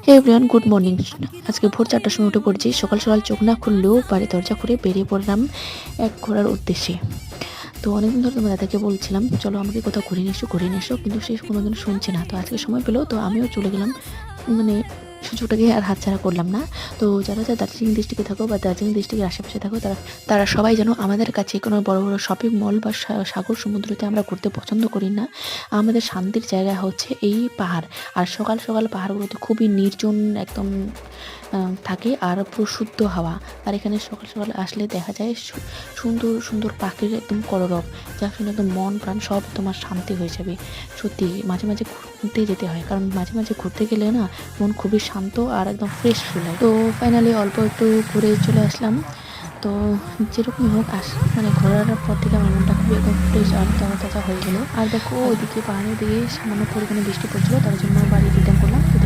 হে everyone, good morning. আজকে ভোর 4টার সময় উঠে পড়েছি। সকাল সকাল চোখ না খুললেও বাড়ির দরজা খুলে বেরিয়ে পড়লাম এক ঘোরার উদ্দেশ্যে। তো অনেকদিন ধরে তোমার দাদাকে বলছিলাম চলো আমাকে কোথাও ঘুরিয়ে নিয়ে এসো, কিন্তু সে কোনোদিন শুনছে না। তো আজকে সময় পেলো, তো আমিও চলে গেলাম। মানে সুযোগটাকে আর হাতছাড়া করলাম না। তো যারা দার্জিলিং ডিস্ট্রিক্টে থাকো বা দার্জিলিং ডিস্ট্রিক্টের আশেপাশে থাকো, তারা তারা সবাই যেন আমাদের কাছে কোনো বড় বড় শপিং মল বা সাগর সমুদ্রতে আমরা ঘুরতে পছন্দ করি না। আমাদের শান্তির জায়গা হচ্ছে এই পাহাড়। আর সকাল সকাল পাহাড়গুলোতে খুবই নির্জন একদম থাকে, আর পুরো শুদ্ধ হাওয়া। আর এখানে সকাল সকাল আসলে দেখা যায় সুন্দর সুন্দর পাখির একদম কলরব, যা শুনে একদম মন প্রাণ সব তোমার শান্তি হয়ে যাবে। সত্যি মাঝে মাঝে ঘুরতে যেতে হয়, কারণ মাঝে মাঝে ঘুরতে গেলে না মন খুবই শান্ত আর একদম ফ্রেশ ফিল হয়। তো ফাইনালি অল্প একটু ঘুরে চলে আসলাম। তো যেরকমই হোক মানে ঘোরার পর থেকে আমার মনটা খুবই একদম ফ্রেশ আর তরতাজা হয়ে গেল। আর দেখো ওইদিকে পাহাড়ের দিকে সামান্য পরিমাণে বৃষ্টি পড়ছিল, তার জন্য